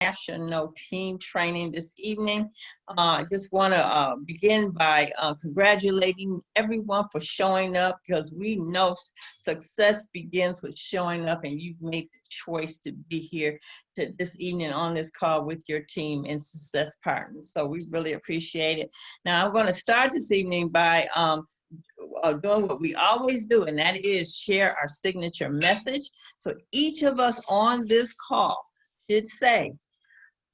National Team Training this evening. I just want to begin by congratulating everyone for showing up, because we know success begins with showing up, and you've made the choice to be here this evening on this call with your team and success partners. So we really appreciate it. Now I'm going to start this evening by doing what we always do, and that is share our signature message. So each of us on this call should say,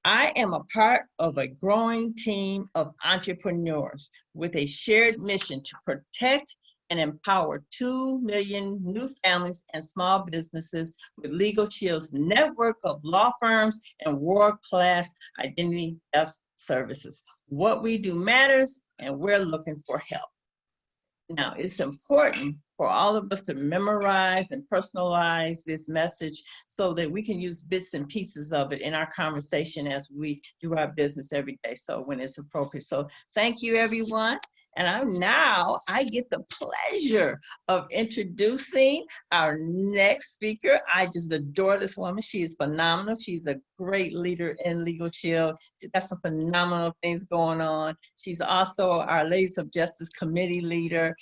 I am a part of a growing team of entrepreneurs with a shared mission to protect and empower 2 million new families and small businesses with Legal Shield's network of law firms and world-class identity theft services. What we do matters, and we're looking for help. Now, it's important for all of us to memorize and personalize this message so that we can use bits and pieces of it in our conversation as we do our business every day, so when it's appropriate. So thank you, everyone. And I get the pleasure of introducing our next speaker. I just adore this woman. She is phenomenal. She's a great leader in Legal Shield. She's got some phenomenal things going on. She's also our Ladies of Justice Committee leader.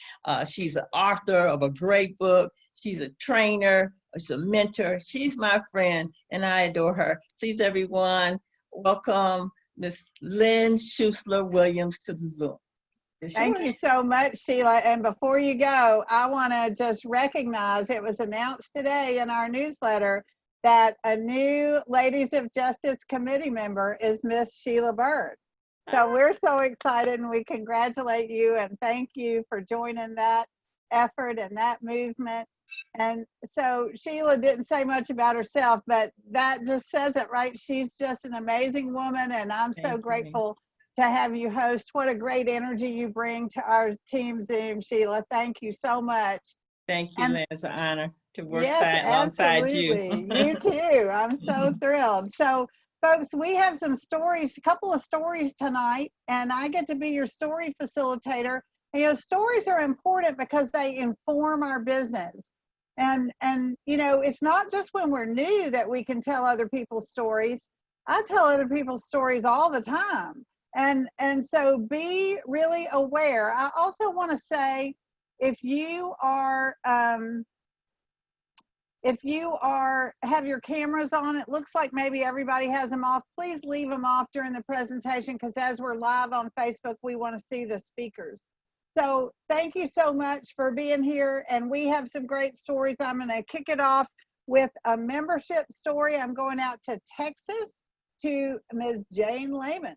She's an author of a great book. She's a trainer. She's a mentor. She's my friend, and I adore her. Please, everyone, welcome Miss Lynn Schuessler Williams to the Zoom. Thank you so much, Sheila. And before you go, I want to just recognize it was announced today in our newsletter that a new Ladies of Justice Committee member is Miss Sheila Bird. So we're so excited, and we congratulate you and thank you for joining that effort and that movement. And so Sheila didn't say much about herself, but that just says it, right? She's just an amazing woman, and I'm so grateful to have you host. What a great energy you bring to our team Zoom, Sheila. Thank you so much. Thank you, Lynn. It's an honor to work alongside you. You too. I'm so thrilled. So, folks, we have some stories, a couple of stories tonight, and I get to be your story facilitator. And, you know, stories are important because they inform our business. And you know, it's not just when we're new that we can tell other people's stories. I tell other people's stories all the time. And so be really aware. I also want to say, if you have your cameras on, it looks like maybe everybody has them off. Please leave them off during the presentation, because as we're live on Facebook, we want to see the speakers. So thank you so much for being here, and we have some great stories. I'm going to kick it off with a membership story. I'm going out to Texas to Ms. Jane Lehman.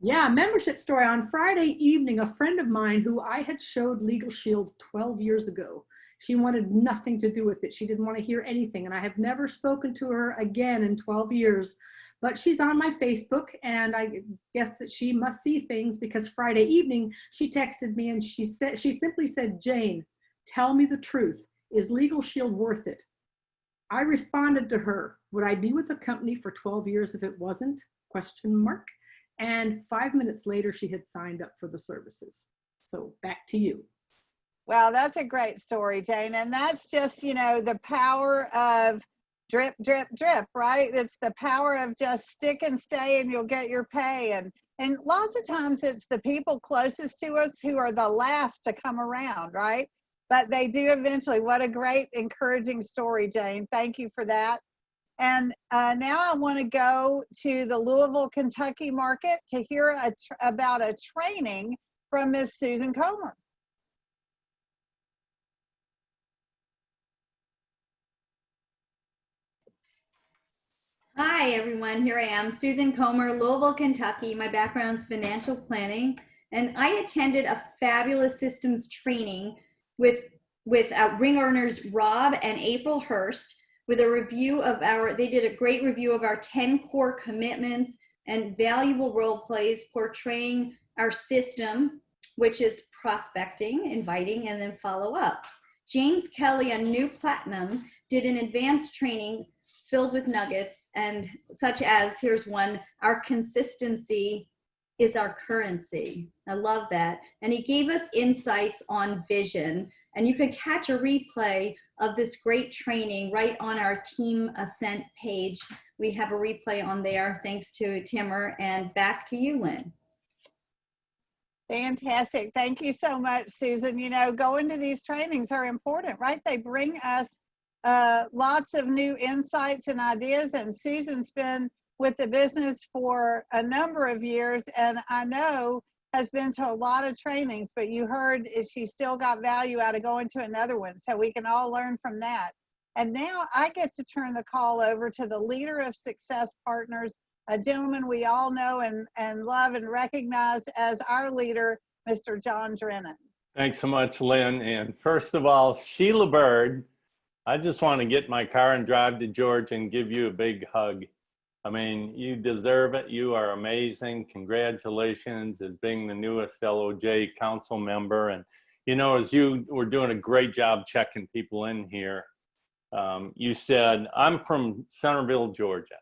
Yeah, membership story. On Friday evening, a friend of mine who I had showed Legal Shield 12 years ago, she wanted nothing to do with it. She didn't want to hear anything, and I have never spoken to her again in 12 years. But she's on my Facebook, and I guess that she must see things, because Friday evening she texted me and she simply said, Jane, tell me the truth. Is Legal Shield worth it? I responded to her, would I be with the company for 12 years if it wasn't? ? And 5 minutes later, she had signed up for the services. So back to you. Well, that's a great story, Jane. And that's just, you know, the power of drip, drip, drip, right? It's the power of just stick and stay and you'll get your pay. And lots of times it's the people closest to us who are the last to come around, right? But they do eventually. What a great, encouraging story, Jane. Thank you for that. And now I want to go to the Louisville, Kentucky market to hear about a training from Miss Susan Comer. Hi, everyone. Here I am, Susan Comer, Louisville, Kentucky. My background is financial planning, and I attended a fabulous systems training with Ring Earners Rob and April Hurst, with a review of they did a great review of our 10 core commitments and valuable role plays portraying our system, which is prospecting, inviting, and then follow up. James Kelly on New Platinum did an advanced training filled with nuggets, and such as, here's one, our consistency is our currency. I love that. And he gave us insights on vision And you can catch a replay of this great training right on our Team Ascent page. We have a replay on there, thanks to Timmer. And back to you, Lynn. Fantastic. Thank you so much, Susan. You know, going to these trainings are important, right? They bring us lots of new insights and ideas. And Susan's been with the business for a number of years, and I know has been to a lot of trainings, but you heard she still got value out of going to another one. So we can all learn from that. And now I get to turn the call over to the leader of Success Partners, a gentleman we all know and love and recognize as our leader, Mr. John Drennan. Thanks so much, Lynn. And first of all, Sheila Bird, I just want to get in my car and drive to Georgia and give you a big hug. I mean, you deserve it. You are amazing. Congratulations as being the newest LOJ council member. And, you know, as you were doing a great job checking people in here, you said, I'm from Centerville, Georgia.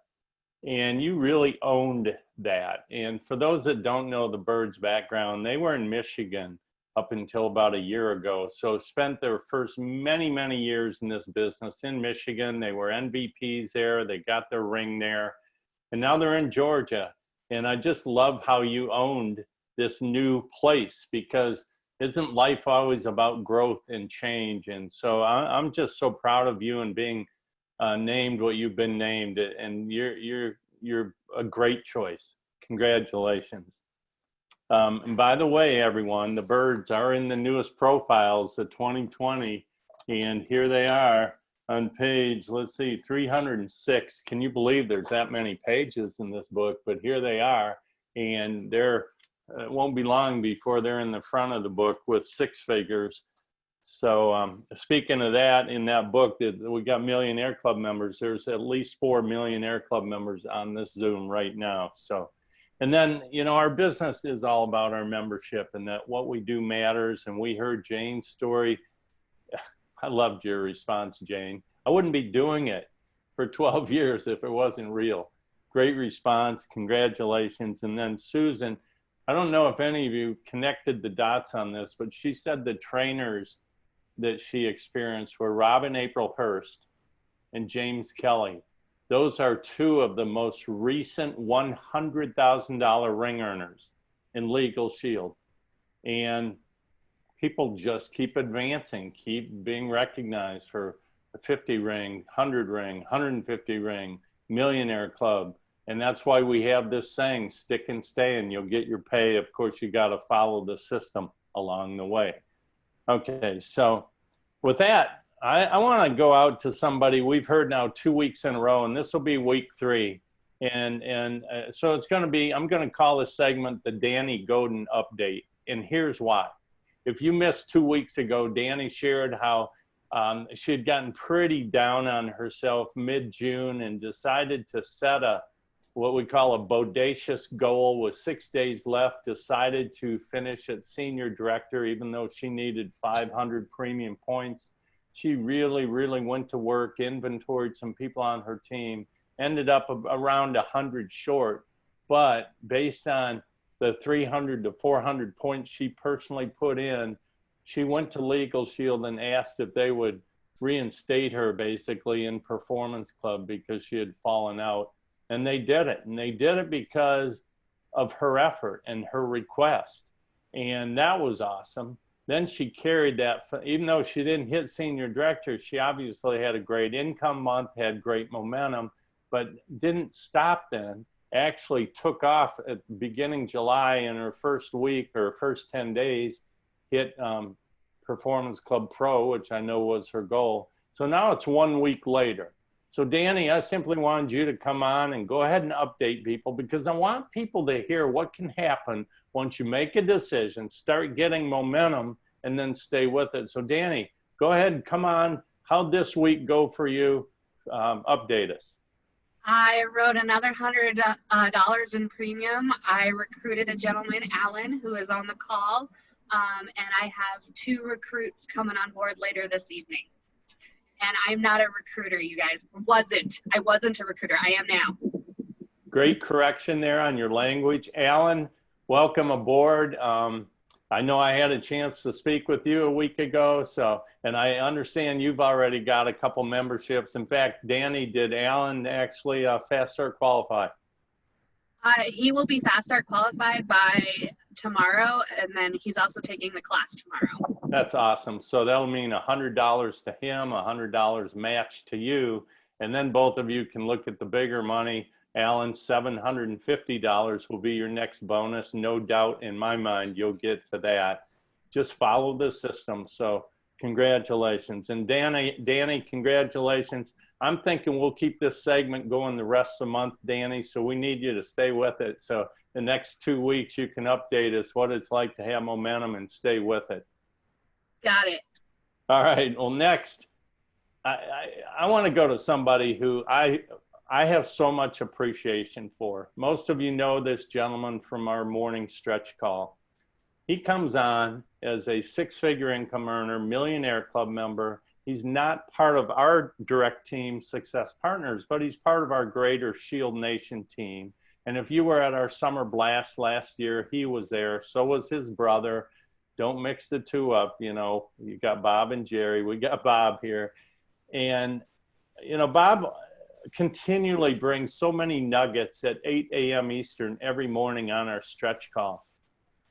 And you really owned that. And for those that don't know the Birds' background, they were in Michigan up until about a year ago. So spent their first many, many years in this business in Michigan. They were MVPs there. They got their ring there. And now they're in Georgia. And I just love how you owned this new place, because isn't life always about growth and change? And so I'm just so proud of you and being named what you've been named, and you're a great choice. Congratulations. And by the way, everyone, the Birds are in the newest profiles of 2020, and here they are on page, let's see, 306. Can you believe there's that many pages in this book? But here they are, and it won't be long before they're in the front of the book with six figures. So speaking of that, in that book, we got Millionaire Club members. There's at least 4 Millionaire Club members on this Zoom right now. So, and then, you know, our business is all about our membership, and that what we do matters. And we heard Jane's story. I loved your response, Jane. I wouldn't be doing it for 12 years if it wasn't real. Great response. Congratulations. And then Susan, I don't know if any of you connected the dots on this, but she said the trainers that she experienced were Robin April Hurst and James Kelly. Those are two of the most recent $100,000 ring earners in Legal Shield. And people just keep advancing, keep being recognized for a 50 ring, 100 ring, 150 ring, Millionaire Club. And that's why we have this saying, stick and stay, and you'll get your pay. Of course, you got to follow the system along the way. Okay, so with that, I want to go out to somebody we've heard now 2 weeks in a row, and this will be week 3. And so it's going to be, I'm going to call this segment the Dani Goeden update. And here's why. If you missed 2 weeks ago, Dani shared how she had gotten pretty down on herself mid-June and decided to set what we call a bodacious goal with 6 days left, decided to finish at senior director, even though she needed 500 premium points. She really, really went to work, inventoried some people on her team, ended up around 100 short. But based on the 300 to 400 points she personally put in, she went to Legal Shield and asked if they would reinstate her basically in Performance Club because she had fallen out. And they did it. And they did it because of her effort and her request. And that was awesome. Then she carried that, even though she didn't hit senior director, she obviously had a great income month, had great momentum, but didn't stop then. Actually took off at the beginning July in her first week or first 10 days, hit Performance Club Pro, which I know was her goal. So now it's 1 week later. So Dani, I simply wanted you to come on and go ahead and update people, because I want people to hear what can happen once you make a decision, start getting momentum, and then stay with it. So Dani, go ahead and come on. How'd this week go for you? Update us. I wrote another $100 in premium. I recruited a gentleman, Alan, who is on the call, and I have 2 recruits coming on board later this evening. And I'm not a recruiter, you guys. I wasn't a recruiter. I am now. Great correction there on your language. Alan, welcome aboard. I know I had a chance to speak with you a week ago, and I understand you've already got a couple memberships. In fact, Dani, did Alan actually Fast Start qualify? He will be Fast Start qualified by tomorrow, and then he's also taking the class tomorrow. That's awesome. So that'll mean $100 to him, $100 match to you, and then both of you can look at the bigger money. Alan, $750 will be your next bonus. No doubt in my mind you'll get to that. Just follow the system. So congratulations. And Dani, congratulations. I'm thinking we'll keep this segment going the rest of the month, Dani, so we need you to stay with it. So the next 2 weeks you can update us what it's like to have momentum and stay with it. Got it. All right. Well, next, I want to go to somebody who I have so much appreciation for. Most of you know this gentleman from our morning stretch call. He comes on as a six-figure income earner, Millionaire Club member. He's not part of our direct team Success Partners, but he's part of our greater Shield Nation team. And if you were at our summer blast last year, he was there. So was his brother. Don't mix the two up. You know, you got Bob and Jerry. We got Bob here. And, you know, Bob continually brings so many nuggets at 8 a.m. Eastern every morning on our stretch call.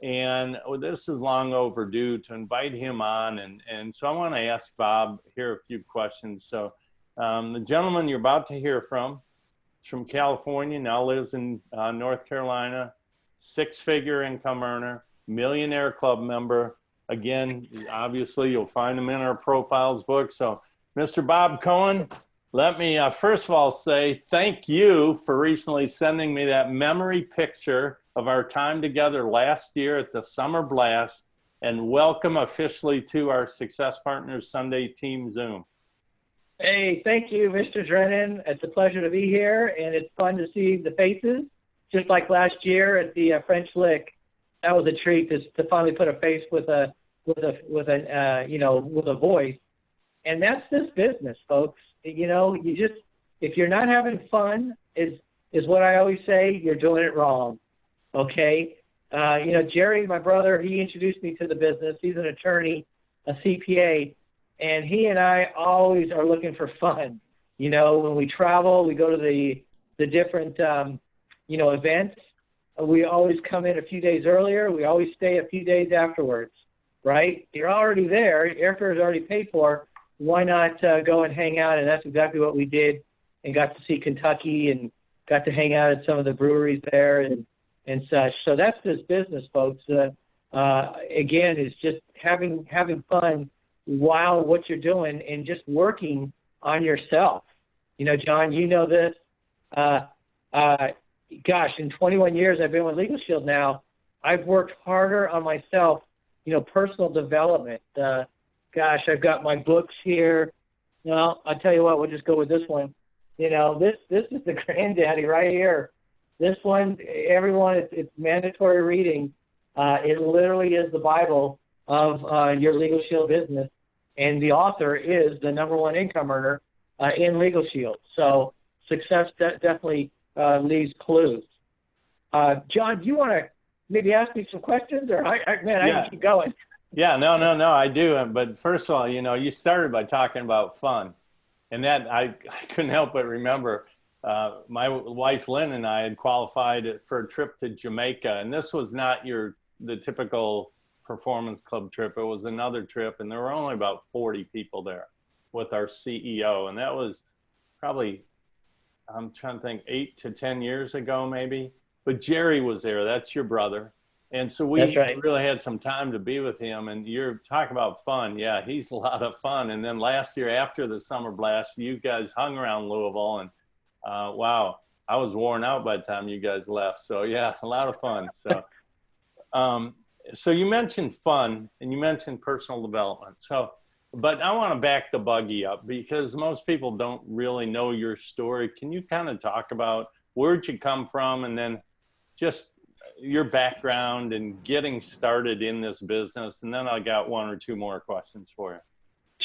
And this is long overdue to invite him on. And so I want to ask Bob here a few questions. So the gentleman you're about to hear from is from California, now lives in North Carolina, six-figure income earner, Millionaire Club member. Again, obviously, you'll find him in our profiles book. So Mr. Bob Cohen, let me first of all say thank you for recently sending me that memory picture of our time together last year at the Summer Blast, and welcome officially to our Success Partners Sunday Team Zoom. Hey, thank you, Mr. Drennan. It's a pleasure to be here, and it's fun to see the faces, just like last year at the French Lick. That was a treat to finally put a face with a voice, and that's this business, folks. You know, if you're not having fun, is what I always say, you're doing it wrong. Okay. Jerry, my brother, he introduced me to the business. He's an attorney, a CPA, and he and I always are looking for fun. You know, when we travel, we go to the different, events. We always come in a few days earlier. We always stay a few days afterwards, right? You're already there. Airfare is already paid for. Why not go and hang out? And that's exactly what we did, and got to see Kentucky and got to hang out at some of the breweries there and such. So that's this business, folks. Again, is just having fun while what you're doing and just working on yourself. You know, John, you know this. Gosh, in 21 years I've been with Legal Shield now, I've worked harder on myself, personal development. Gosh, I've got my books here. Well, I'll tell you what, we'll just go with this one. This is the granddaddy right here. This one, everyone, it's mandatory reading. It literally is the Bible of your Legal Shield business. And the author is the #1 income earner in Legal Shield. So success definitely leaves clues. John, do you want to maybe ask me some questions? Or I can keep going. Yeah, no, I do. But first of all, you started by talking about fun. And that I couldn't help but remember my wife Lynn and I had qualified for a trip to Jamaica. And this was not the typical performance club trip. It was another trip. And there were only about 40 people there with our CEO. And that was probably, I'm trying to think, 8 to 10 years ago, maybe. But Jerry was there. That's your brother. And so we really had some time to be with him. And you're talking about fun. Yeah, he's a lot of fun. And then last year after the Summer Blast, you guys hung around Louisville. And wow, I was worn out by the time you guys left. So yeah, a lot of fun. So, so you mentioned fun and you mentioned personal development. But I want to back the buggy up because most people don't really know your story. Can you kind of talk about where'd you come from and then just your background and getting started in this business? And then I got 1 or 2 more questions for you.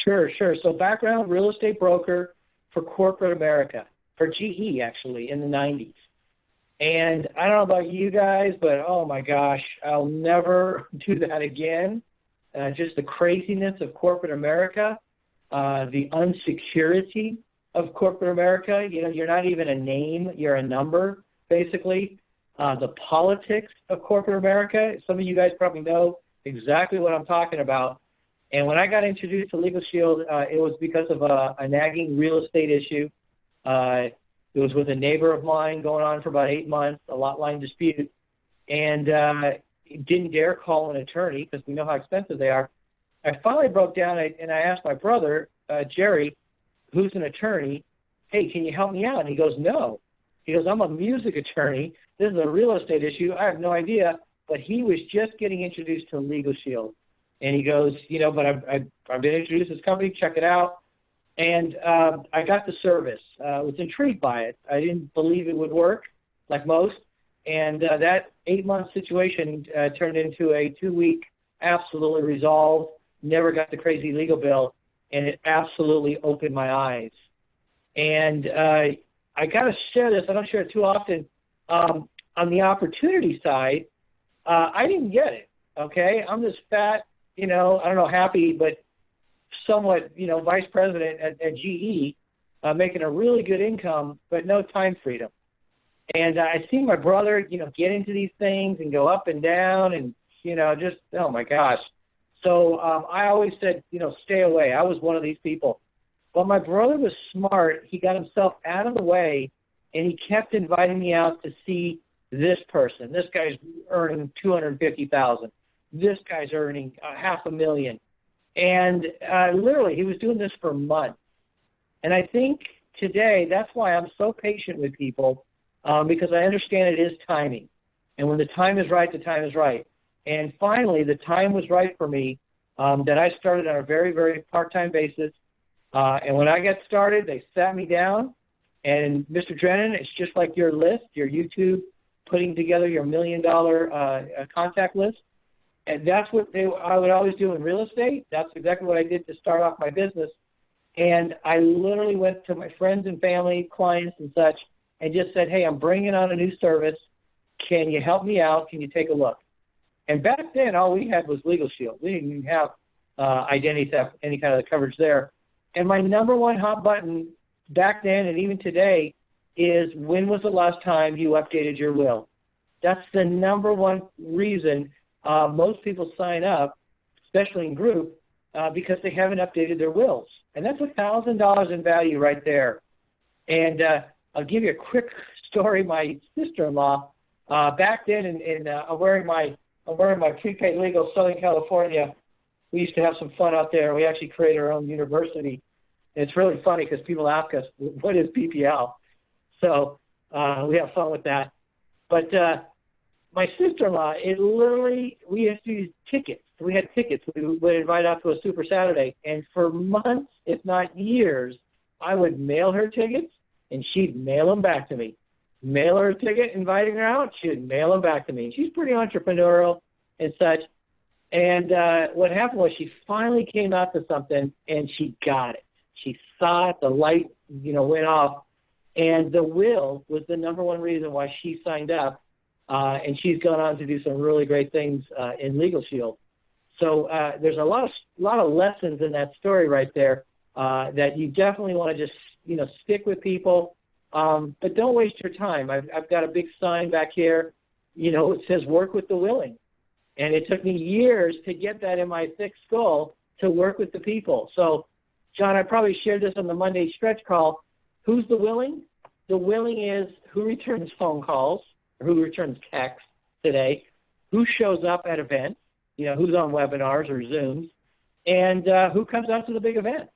Sure. So background, real estate broker for corporate America, for GE actually in the 90s. And I don't know about you guys, but oh my gosh, I'll never do that again. Just the craziness of corporate America, the unsecurity of corporate America. You know, you're not even a name, you're a number, basically. The politics of corporate America. Some of you guys probably know exactly what I'm talking about. And when I got introduced to Legal Shield, it was because of a nagging real estate issue. It was with a neighbor of mine going on for about 8 months, a lot line dispute, and didn't dare call an attorney because we know how expensive they are. I finally broke down and I asked my brother, Jerry, who's an attorney, hey, can you help me out? And he goes, no. He goes, I'm a music attorney. This is a real estate issue. I have no idea. But he was just getting introduced to Legal Shield. And he goes, you know, but I've been introduced to this company, check it out. And I got the service. I was intrigued by it. I didn't believe it would work, like most. And that 8-month situation turned into a 2-week, absolutely resolved, never got the crazy legal bill, and it absolutely opened my eyes. And I got to share this. I don't share it too often. On the opportunity side, I didn't get it, okay? I'm this fat, you know, I don't know, happy, but somewhat, you know, vice president at GE, making a really good income, but no time freedom. And I see my brother, you know, get into these things and go up and down and, you know, just, oh my gosh. So I always said, you know, stay away. I was one of these people. But my brother was smart. He got himself out of the way, and he kept inviting me out to see this person. This guy's earning $250,000. This guy's earning $500,000. And literally, he was doing this for months. And I think today, that's why I'm so patient with people, because I understand it is timing. And when the time is right, the time is right. And finally, the time was right for me, that I started on a very, very part-time basis. And when I got started, they sat me down. And Mr. Drennan, it's just like your list, your YouTube, putting together your $1 million contact list. And that's what I would always do in real estate. That's exactly what I did to start off my business. And I literally went to my friends and family, clients and such, and just said, hey, I'm bringing on a new service. Can you help me out? Can you take a look? And back then, all we had was Legal Shield. We didn't even have identity theft, any kind of coverage there. And my number one hot button back then and even today is, when was the last time you updated your will? That's the number one reason most people sign up, especially in group, because they haven't updated their wills. And that's $1,000 in value right there. And I'll give you a quick story. My sister-in-law, back then, I'm wearing my prepaid legal Southern California. We used to have some fun out there. We actually created our own university. And it's really funny because people ask us, what is PPL? So we have fun with that. But my sister-in-law, we used to use tickets. We had tickets. We would invite out to a Super Saturday. And for months, if not years, I would mail her tickets, and she'd mail them back to me. Mail her a ticket, inviting her out, she would mail them back to me. She's pretty entrepreneurial and such. And what happened was, she finally came out to something, and she got it. She saw it, the light, went off. And the will was the number one reason why she signed up. And she's gone on to do some really great things in Legal Shield. So there's a lot of lessons in that story right there that you definitely want to just stick with people, but don't waste your time. I've got a big sign back here, it says work with the willing, and it took me years to get that in my thick skull to work with the people. So, John, I probably shared this on the Monday stretch call. Who's the willing? The willing is who returns phone calls, who returns texts today, who shows up at events, who's on webinars or Zooms, and who comes out to the big events.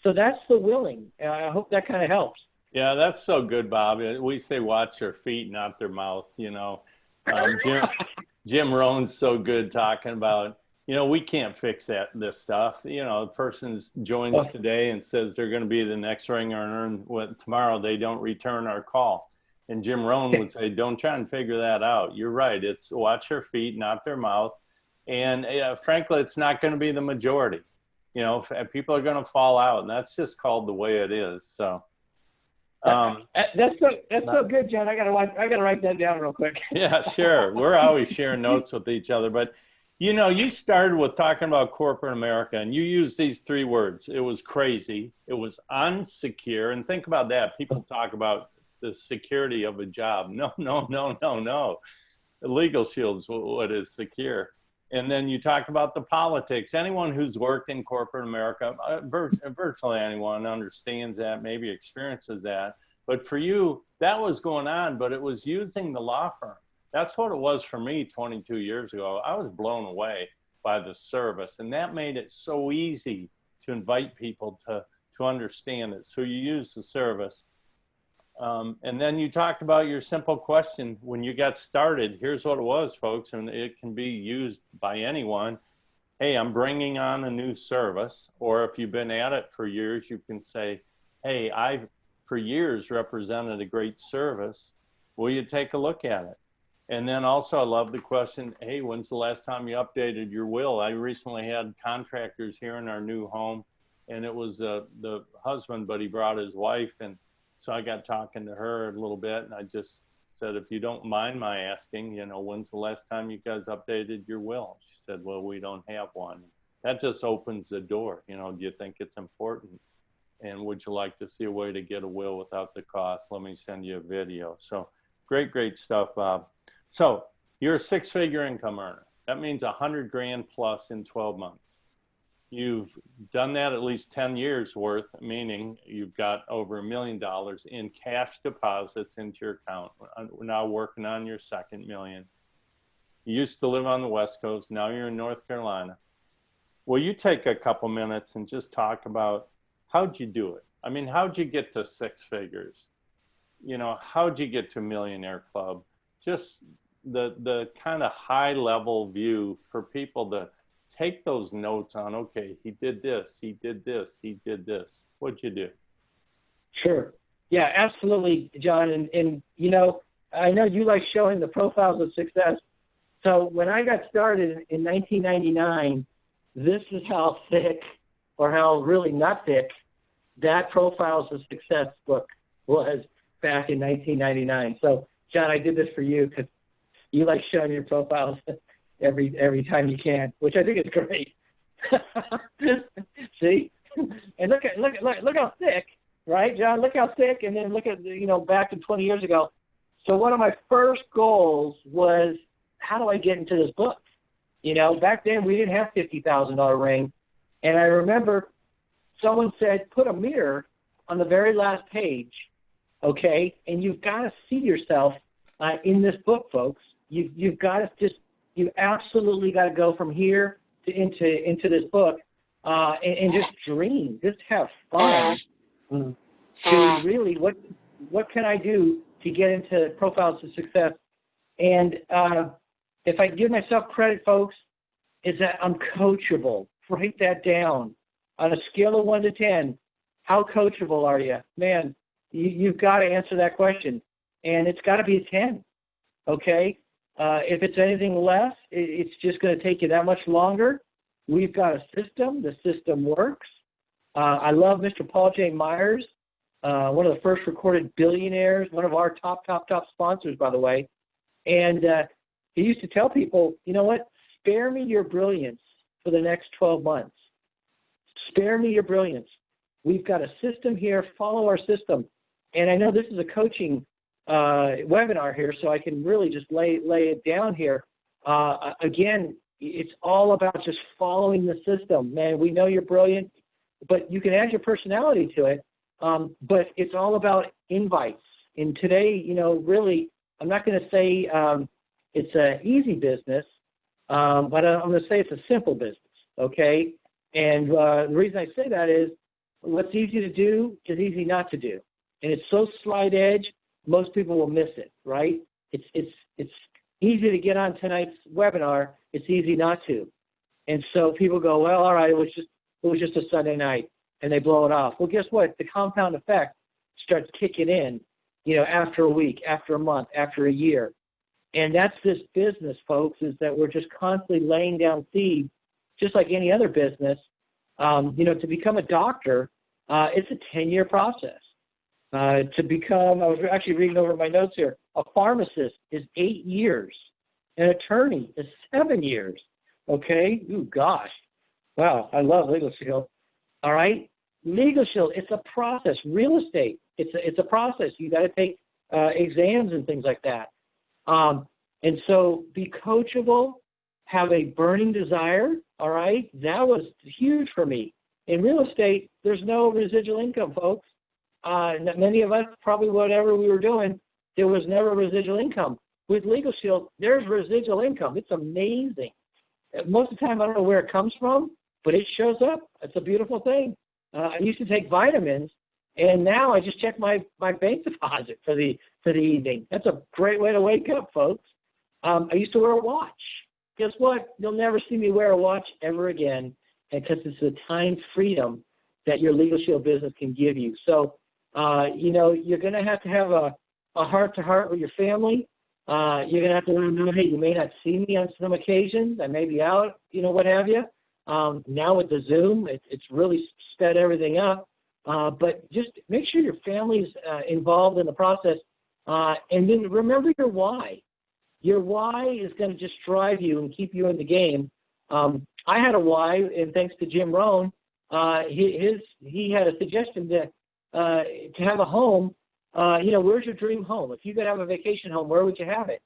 So that's the willing. I hope that kind of helps. Yeah, that's so good, Bob. We say watch their feet, not their mouth, Jim Rohn's so good talking about, we can't fix this stuff. The person joins today and says they're going to be the next ring earner, and tomorrow they don't return our call. And Jim Rohn would say, don't try and figure that out. You're right. It's watch their feet, not their mouth. And frankly, it's not going to be the majority. People are going to fall out, and that's just called the way it is. So, That's so good, John. I gotta write that down real quick. Yeah, sure. We're always sharing notes with each other. But, you know, you started with talking about corporate America, and you used these 3 words. It was crazy. It was unsecure. And think about that. People talk about the security of a job. No, no, no, no, no. The legal shield's what is secure. And then you talked about the politics. Anyone who's worked in corporate America, virtually anyone understands that, maybe experiences that. But for you, that was going on, but it was using the law firm. That's what it was for me 22 years ago. I was blown away by the service, and that made it so easy to invite people to understand it. So you use the service. And then you talked about your simple question when you got started. Here's what it was, folks, and it can be used by anyone. Hey, I'm bringing on a new service. Or if you've been at it for years, you can say, hey, I've for years represented a great service. Will you take a look at it? And then also I love the question, hey, when's the last time you updated your will? I recently had contractors here in our new home, and it was the husband, but he brought his wife, and so I got talking to her a little bit, and I just said, if you don't mind my asking, you know, when's the last time you guys updated your will? She said, well, we don't have one. That just opens the door. You know, do you think it's important? And would you like to see a way to get a will without the cost? Let me send you a video. So great, great stuff, Bob. So you're a 6-figure income earner. That means 100 grand plus in 12 months. You've done that at least 10 years worth, meaning you've got over $1 million in cash deposits into your account. We're now working on your 2nd million. You used to live on the West Coast. Now you're in North Carolina. Will you take a couple minutes and just talk about how'd you do it? I mean, how'd you get to 6 figures? You know, how'd you get to Millionaire Club? Just the kind of high level view for people to take those notes on, okay, he did this, he did this, he did this. What'd you do? Sure. Yeah, absolutely, John. And you know, I know you like showing the profiles of success. So when I got started in 1999, this is how thick, or how really not thick, that Profiles of Success book was back in 1999. So John, I did this for you because you like showing your profiles every time you can, which I think is great. See, and look how thick, right, John? Look how thick, and then look at, you know, back to 20 years ago. So one of my first goals was, how do I get into this book? You know, back then we didn't have $50,000 ring, and I remember someone said, put a mirror on the very last page, okay, and you've got to see yourself in this book, folks. You've got to just, you absolutely got to go from here to into this book, and just dream, just have fun. To really, what can I do to get into Profiles of Success? And if I give myself credit, folks, is that I'm coachable. Write that down. On a scale of 1 to 10, how coachable are you? Man, you've got to answer that question, and it's got to be a 10. Okay. If it's anything less, it's just going to take you that much longer. We've got a system. The system works. I love Mr. Paul J. Myers, one of the first recorded billionaires, one of our top sponsors, by the way. And he used to tell people, you know what, spare me your brilliance for the next 12 months. Spare me your brilliance. We've got a system here. Follow our system. And I know this is a coaching webinar here, so I can really just lay it down here. Again, it's all about just following the system. Man, we know you're brilliant, but you can add your personality to it. But it's all about invites. And today, you know, really, I'm not going to say it's an easy business, but I'm going to say it's a simple business, okay? And the reason I say that is what's easy to do is easy not to do. And it's so slight edge, most people will miss it, right? It's easy to get on tonight's webinar. It's easy not to. And so people go, well, all right, it was just a Sunday night, and they blow it off. Well, guess what? The compound effect starts kicking in, you know, after a week, after a month, after a year. And that's this business, folks, is that we're just constantly laying down seeds, just like any other business. You know, to become a doctor, it's a 10-year process. To become, I was actually reading over my notes here, a pharmacist is 8 years. An attorney is 7 years. Okay? Ooh, gosh. Wow, I love Legal Shield. All right? Legal Shield, it's a process. Real estate, it's a process. You got to take exams and things like that. And so be coachable, have a burning desire. All right? That was huge for me. In real estate, there's no residual income, folks. Many of us, probably whatever we were doing, there was never residual income. With Legal Shield, there's residual income. It's amazing. Most of the time, I don't know where it comes from, but it shows up. It's a beautiful thing. I used to take vitamins, and now I just check my bank deposit for the evening. That's a great way to wake up, folks. I used to wear a watch. Guess what? You'll never see me wear a watch ever again, because it's the time freedom that your Legal Shield business can give you. So, you're going to have a heart-to-heart with your family. You're going to have to let them know, hey, you may not see me on some occasions. I may be out, what have you. Now with the Zoom, it's really sped everything up. But just make sure your family's involved in the process. And then remember your why. Your why is going to just drive you and keep you in the game. I had a why, and thanks to Jim Rohn, he had a suggestion to have a home. Where's your dream home? If you could have a vacation home, where would you have it?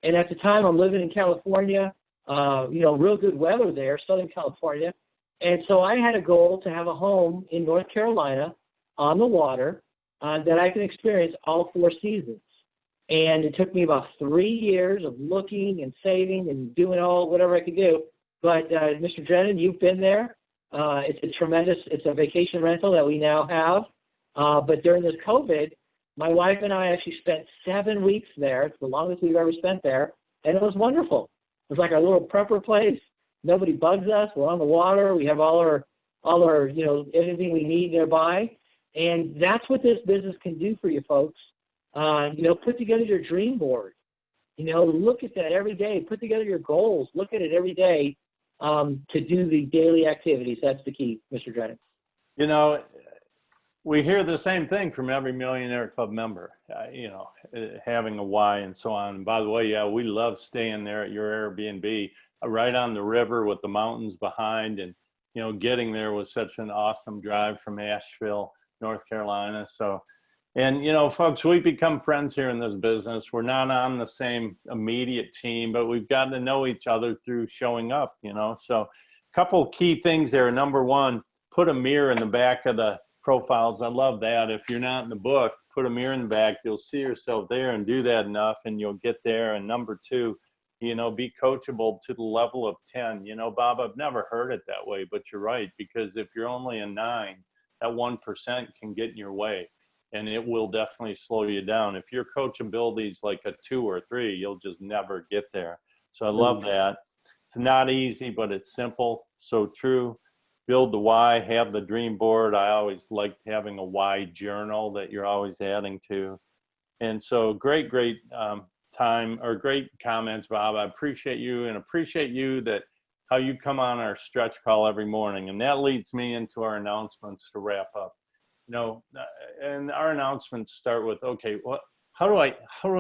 And at the time, I'm living in California, real good weather there, Southern California. And so I had a goal to have a home in North Carolina on the water that I can experience all 4 seasons. And it took me about 3 years of looking and saving and doing whatever I could do. But Mr. Drennan, you've been there. It's a vacation rental that we now have. But during this COVID, my wife and I actually spent 7 weeks there. It's the longest we've ever spent there. And it was wonderful. It was like our little prepper place. Nobody bugs us. We're on the water. We have all our everything we need nearby. And that's what this business can do for you folks. Put together your dream board. Look at that every day. Put together your goals. Look at it every day to do the daily activities. That's the key, Mr. Drennan. We hear the same thing from every Millionaire Club member, having a why and so on. And by the way, we love staying there at your Airbnb, right on the river with the mountains behind. And, getting there was such an awesome drive from Asheville, North Carolina. So, and, folks, we've become friends here in this business. We're not on the same immediate team, but we've gotten to know each other through showing up, So a couple key things there. Number one, put a mirror in the back of the profiles. I love that. If you're not in the book, put a mirror in the back. You'll see yourself there, and do that enough and you'll get there. And number two, be coachable to the level of 10. Bob, I've never heard it that way, but you're right, because if you're only a 9, that 1% can get in your way, and it will definitely slow you down. If your coachability is like a 2 or 3, you'll just never get there. So I love that. It's not easy, but it's simple. So true. Build the why, have the dream board. I always liked having a why journal that you're always adding to. And so great time, or great comments, Bob. I appreciate you, and appreciate you that how you come on our stretch call every morning. And that leads me into our announcements to wrap up. And our announcements start with, okay, how do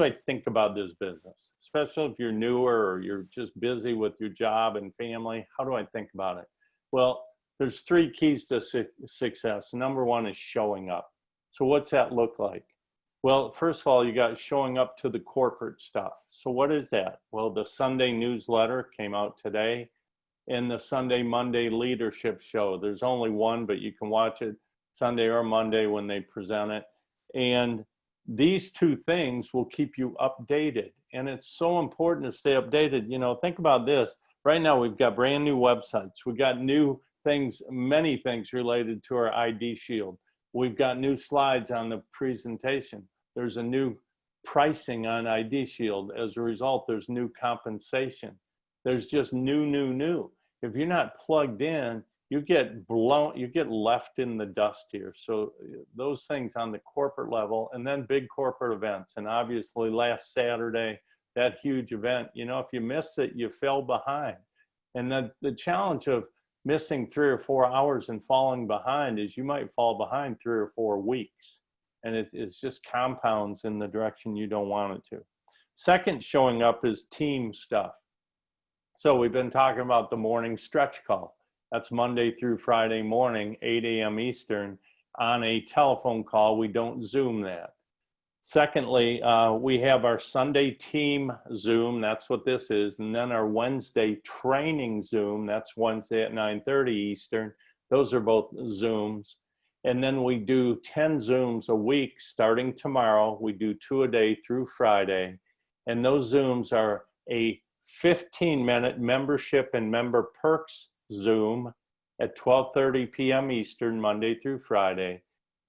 I think about this business? Especially if you're newer or you're just busy with your job and family, how do I think about it? Well, there's 3 keys to success. Number 1 is showing up. So what's that look like? Well, first of all, you got showing up to the corporate stuff. So what is that? Well, the Sunday newsletter came out today, and the Sunday Monday leadership show. There's only one, but you can watch it Sunday or Monday when they present it. And these 2 things will keep you updated. And it's so important to stay updated. Think about this. Right now, we've got brand new websites. We've got new things, many things related to our ID Shield. We've got new slides on the presentation. There's a new pricing on ID Shield. As a result, there's new compensation. There's just new. If you're not plugged in, you get left in the dust here. So those things on the corporate level, and then big corporate events. And obviously last Saturday, that huge event, if you miss it, you fell behind. And the challenge of missing 3 or 4 hours and falling behind is you might fall behind 3 or 4 weeks. and it's just compounds in the direction you don't want it to. Second showing up is team stuff. So we've been talking about the morning stretch call. That's Monday through Friday morning, 8 a.m. Eastern, on a telephone call. We don't Zoom that. Secondly, we have our Sunday team Zoom. That's what this is. And then our Wednesday training Zoom. That's Wednesday at 9:30 Eastern. Those are both Zooms. And then we do 10 Zooms a week starting tomorrow. We do 2 a day through Friday. And those Zooms are a 15-minute membership and member perks Zoom at 12:30 p.m. Eastern, Monday through Friday.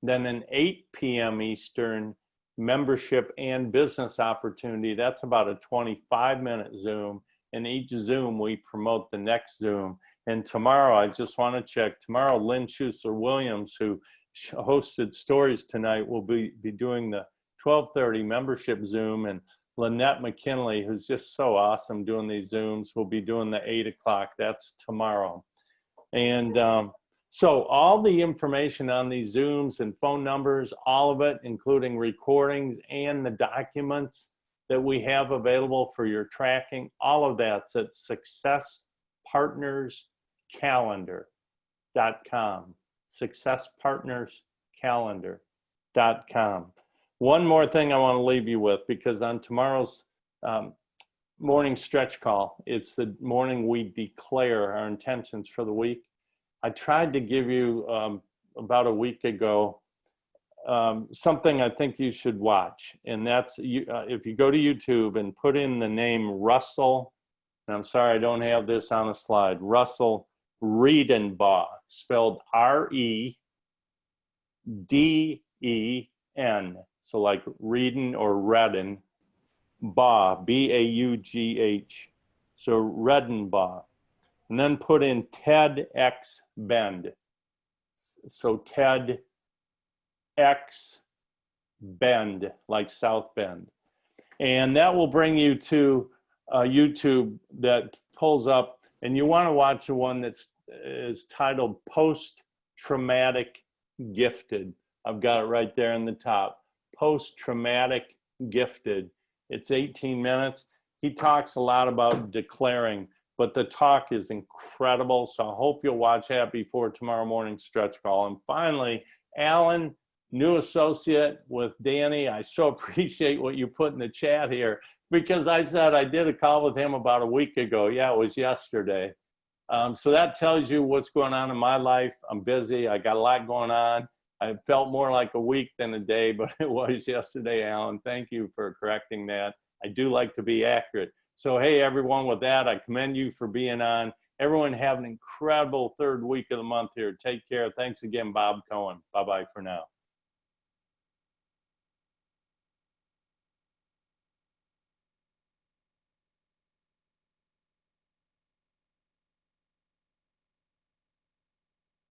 Then an 8 p.m. Eastern membership and business opportunity. That's about a 25-minute Zoom. And each Zoom, we promote the next Zoom. And tomorrow, I just want to check, tomorrow, Lynn Schuessler-Williams, who hosted Stories Tonight, will be doing the 12:30 membership Zoom. And Lynette McKinley, who's just so awesome doing these Zooms, will be doing the 8 o'clock. That's tomorrow. And so all the information on these Zooms and phone numbers, all of it, including recordings and the documents that we have available for your tracking, all of that's at successpartnerscalendar.com. Successpartnerscalendar.com. One more thing I want to leave you with, because on tomorrow's morning stretch call, it's the morning we declare our intentions for the week. I tried to give you about a week ago something I think you should watch, and that's if you go to YouTube and put in the name Russell, and I'm sorry I don't have this on a slide, Russell Riedenbaugh, spelled R-E-D-E-N, so like Reeden or Redden, Baugh, B-A-U-G-H, so Redenbaugh. And then put in TEDx Bend. So TEDx Bend, like South Bend. And that will bring you to YouTube that pulls up, and you want to watch the one that's is titled Post-Traumatic Gifted. I've got it right there in the top. Post-Traumatic Gifted. It's 18 minutes. He talks a lot about declaring, but the talk is incredible. So I hope you'll watch that before tomorrow morning's stretch call. And finally, Alan, new associate with Dani. I so appreciate what you put in the chat here, because I said I did a call with him about a week ago. Yeah, it was yesterday. So that tells you what's going on in my life. I'm busy. I got a lot going on. I felt more like a week than a day, but it was yesterday, Alan. Thank you for correcting that. I do like to be accurate. So, hey, everyone, with that, I commend you for being on. Everyone have an incredible third week of the month here. Take care. Thanks again, Bob Cohen. Bye-bye for now.